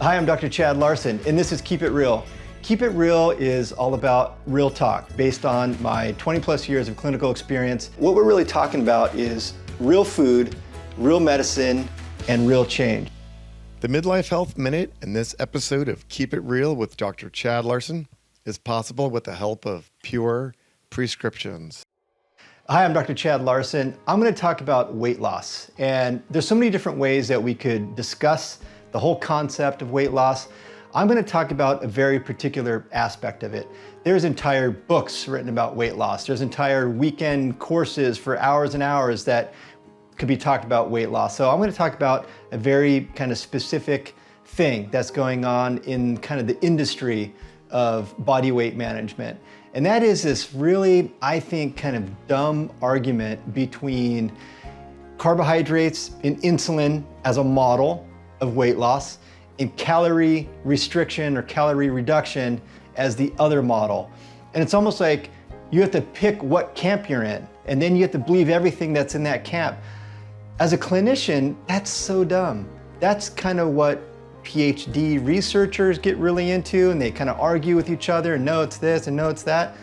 Hi, I'm Dr. Chad Larson, and this is Keep It Real. Keep It Real is all about real talk based on my 20 plus years of clinical experience. What we're really talking about is real food, real medicine, and real change. The Midlife Health Minute in this episode of Keep It Real with Dr. Chad Larson is possible with the help of pure prescriptions. Hi, I'm Dr. Chad Larson. I'm going to talk about weight loss. And there's so many different ways that we could discuss the whole concept of weight loss. I'm going to talk about a very particular aspect of it. There's entire books written about weight loss. There's entire weekend courses for hours and hours that could be talked about weight loss. So I'm going to talk about a very kind of specific thing that's going on in kind of the industry of body weight management. And that is this really, I think, kind of dumb argument between carbohydrates and insulin as a model of weight loss and calorie restriction or calorie reduction as the other model. And it's almost like you have to pick what camp you're in, and then you have to believe everything that's in that camp. As a clinician, that's so dumb. That's kind of what PhD researchers get really into, and they kind of argue with each other and no, it's this and no, it's that.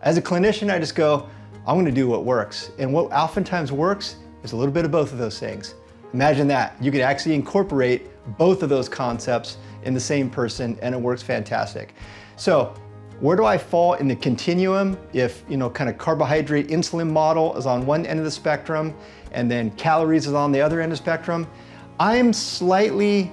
As a clinician, I just go, I'm going to do what works. And what oftentimes works is a little bit of both of those things. Imagine that. You could actually incorporate both of those concepts in the same person, and it works fantastic. So where do I fall in the continuum if, kind of carbohydrate insulin model is on one end of the spectrum and then calories is on the other end of the spectrum? I'm slightly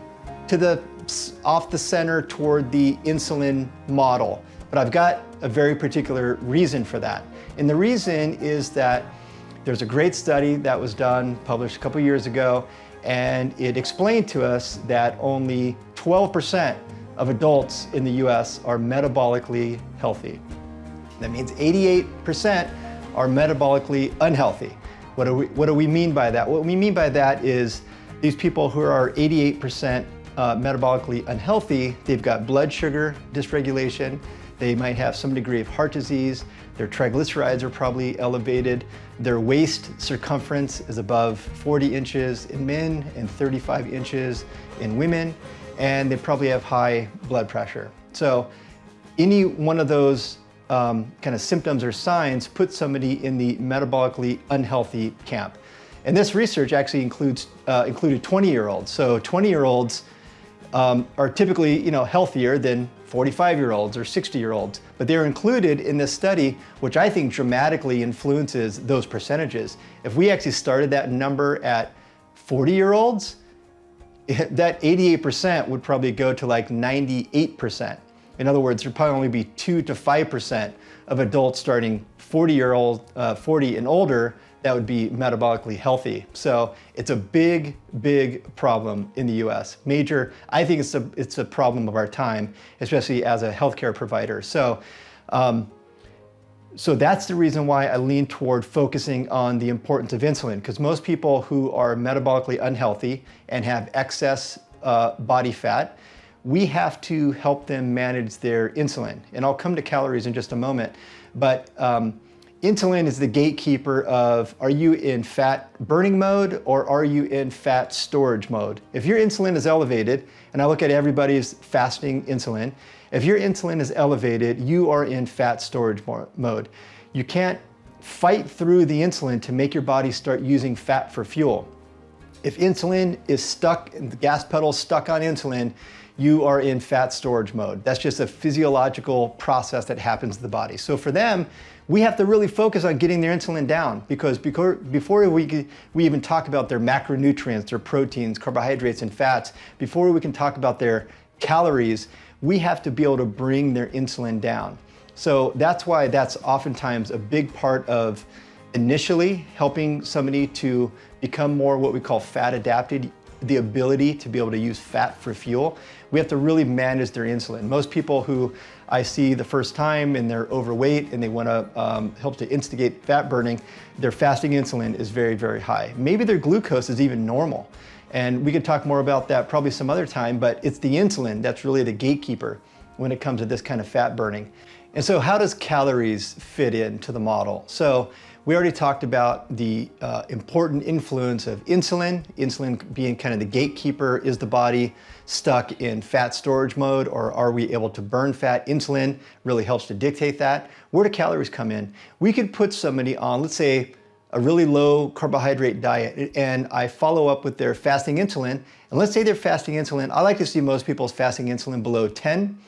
off the center toward the insulin model, but I've got a very particular reason for that. And the reason is that there's a great study that was done, published a couple years ago, and it explained to us that only 12% of adults in the US are metabolically healthy. That means 88% are metabolically unhealthy. What do we mean by that? What we mean by that is these people who are 88% metabolically unhealthy, they've got blood sugar dysregulation, they might have some degree of heart disease, their triglycerides are probably elevated, their waist circumference is above 40 inches in men and 35 inches in women, and they probably have high blood pressure. So any one of those kind of symptoms or signs puts somebody in the metabolically unhealthy camp. And this research actually included 20-year-olds. So 20-year-olds are typically, healthier than 45-year-olds or 60-year-olds, but they're included in this study, which I think dramatically influences those percentages. If we actually started that number at 40-year-olds, that 88% would probably go to like 98%. In other words, there'd probably only be 2 to 5% of adults starting 40 and older that would be metabolically healthy. So it's a big, big problem in the US. Major, I think it's a problem of our time, especially as a healthcare provider. So that's the reason why I lean toward focusing on the importance of insulin, because most people who are metabolically unhealthy and have excess body fat, we have to help them manage their insulin. And I'll come to calories in just a moment, but insulin is the gatekeeper of, are you in fat burning mode or are you in fat storage mode? If your insulin is elevated, and I look at everybody's fasting insulin, if your insulin is elevated, you are in fat storage mode. You can't fight through the insulin to make your body start using fat for fuel. If insulin is stuck, and the gas pedal is stuck on insulin, you are in fat storage mode. That's just a physiological process that happens in the body. So for them, we have to really focus on getting their insulin down, because before we even talk about their macronutrients, their proteins, carbohydrates, and fats, before we can talk about their calories, we have to be able to bring their insulin down. So that's why that's oftentimes a big part of initially helping somebody to become more what we call fat adapted, the ability to be able to use fat for fuel. We have to really manage their insulin. Most people who I see the first time and they're overweight and they want to help to instigate fat burning, their fasting insulin is very, very high. Maybe their glucose is even normal. And we can talk more about that probably some other time, but it's the insulin that's really the gatekeeper when it comes to this kind of fat burning. And so how does calories fit into the model? So We already talked about the important influence of insulin. Insulin being kind of the gatekeeper. Is the body stuck in fat storage mode, or are we able to burn fat? Insulin really helps to dictate that. Where do calories come in? We could put somebody on, let's say, a really low carbohydrate diet, and I follow up with their fasting insulin. And let's say they're fasting insulin. I like to see most people's fasting insulin below 10.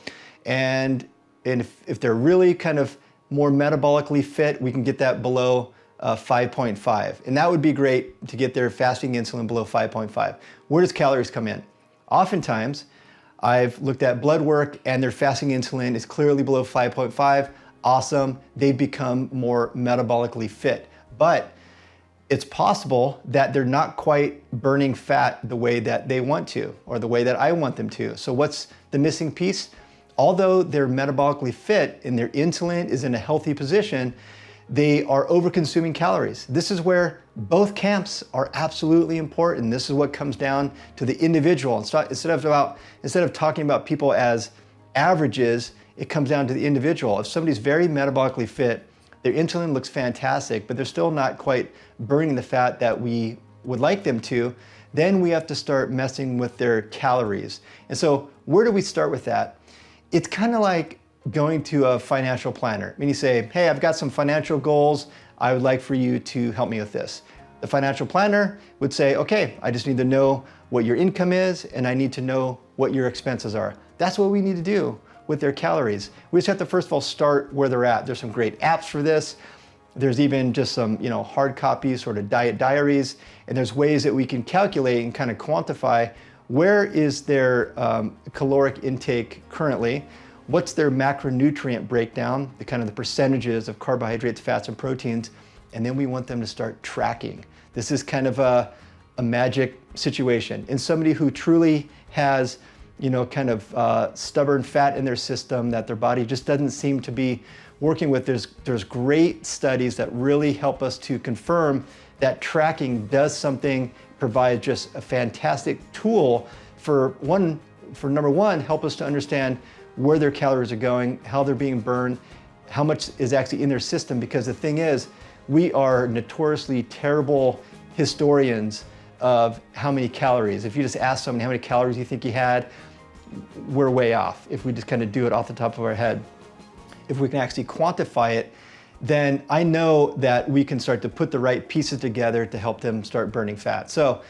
And if they're really kind of more metabolically fit, we can get that below 5.5. And that would be great to get their fasting insulin below 5.5. Where does calories come in? Oftentimes, I've looked at blood work and their fasting insulin is clearly below 5.5. Awesome, they've become more metabolically fit. But it's possible that they're not quite burning fat the way that they want to, or the way that I want them to. So what's the missing piece? Although they're metabolically fit and their insulin is in a healthy position, they are over-consuming calories. This is where both camps are absolutely important. This is what comes down to the individual. Instead of talking about people as averages, it comes down to the individual. If somebody's very metabolically fit, their insulin looks fantastic, but they're still not quite burning the fat that we would like them to, then we have to start messing with their calories. And so where do we start with that? It's kind of like going to a financial planner. I mean, you say, hey, I've got some financial goals. I would like for you to help me with this. The financial planner would say, okay, I just need to know what your income is and I need to know what your expenses are. That's what we need to do with their calories. We just have to first of all start where they're at. There's some great apps for this. There's even just some, hard copies, sort of diet diaries, and there's ways that we can calculate and kind of quantify where is their caloric intake currently, what's their macronutrient breakdown, the kind of the percentages of carbohydrates, fats, and proteins, and then we want them to start tracking. This is kind of a magic situation. In somebody who truly has stubborn fat in their system that their body just doesn't seem to be working with, there's great studies that really help us to confirm that tracking does something, provide just a fantastic tool for number one, help us to understand where their calories are going, how they're being burned, how much is actually in their system, because the thing is, we are notoriously terrible historians of how many calories. If you just ask someone how many calories you think you had, we're way off if we just kind of do it off the top of our head. If we can actually quantify it, then I know that we can start to put the right pieces together to help them start burning fat. So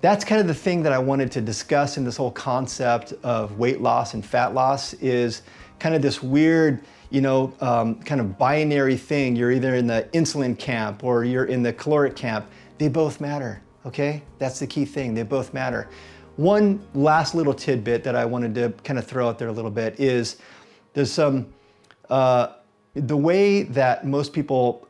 that's kind of the thing that I wanted to discuss in this whole concept of weight loss and fat loss, is kind of this weird, kind of binary thing. You're either in the insulin camp or you're in the caloric camp. They both matter, okay? That's the key thing, they both matter. One last little tidbit that I wanted to kind of throw out there a little bit is there's some, the way that most people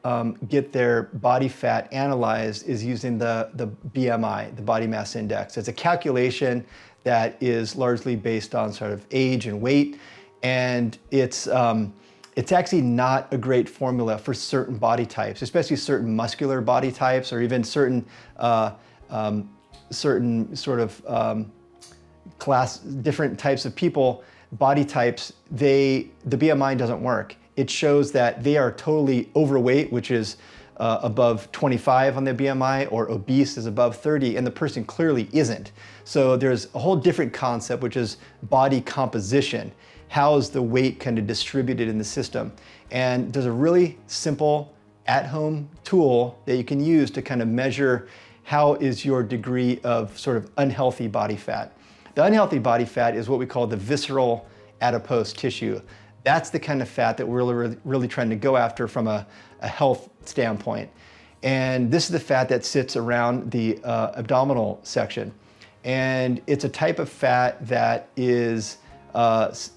get their body fat analyzed is using the BMI, the body mass index. It's a calculation that is largely based on sort of age and weight, and it's actually not a great formula for certain body types, especially certain muscular body types, or even certain sort of different types of people, body types. The BMI doesn't work. It shows that they are totally overweight, which is above 25 on their BMI, or obese is above 30, and the person clearly isn't. So there's a whole different concept, which is body composition. How is the weight kind of distributed in the system? And there's a really simple at-home tool that you can use to kind of measure how is your degree of sort of unhealthy body fat. The unhealthy body fat is what we call the visceral adipose tissue. That's the kind of fat that we're really trying to go after from a health standpoint. And this is the fat that sits around the abdominal section. And it's a type of fat that is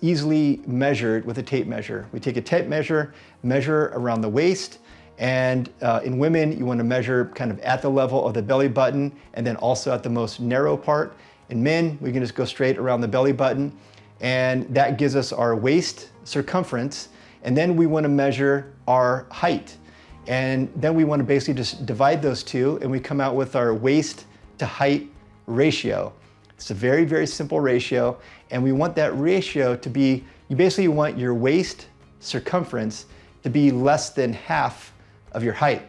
easily measured with a tape measure. We take a tape measure around the waist, and in women, you want to measure kind of at the level of the belly button, and then also at the most narrow part. In men, we can just go straight around the belly button, and that gives us our waist circumference, and then we want to measure our height. And then we want to basically just divide those two, and we come out with our waist to height ratio. It's a very, very simple ratio, and we want that ratio to be, you basically want your waist circumference to be less than half of your height.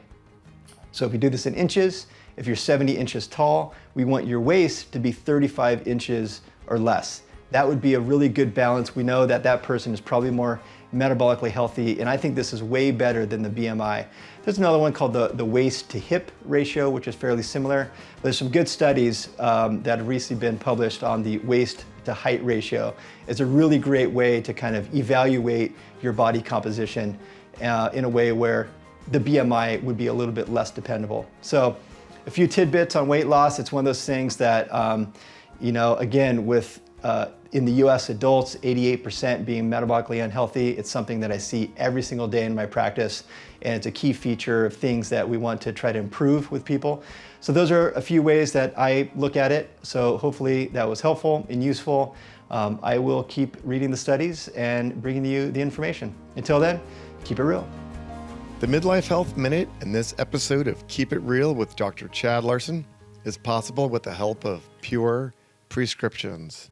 So if we do this in inches, if you're 70 inches tall, we want your waist to be 35 inches or less. That would be a really good balance. We know that that person is probably more metabolically healthy, and I think this is way better than the BMI. There's another one called the waist to hip ratio, which is fairly similar. But there's some good studies that have recently been published on the waist to height ratio. It's a really great way to kind of evaluate your body composition in a way where the BMI would be a little bit less dependable. So a few tidbits on weight loss. It's one of those things that, again, with in the US adults, 88% being metabolically unhealthy. It's something that I see every single day in my practice, and it's a key feature of things that we want to try to improve with people. So those are a few ways that I look at it. So hopefully that was helpful and useful. I will keep reading the studies and bringing you the information. Until then, keep it real. The Midlife Health Minute and this episode of Keep It Real with Dr. Chad Larson is possible with the help of Pure Prescriptions.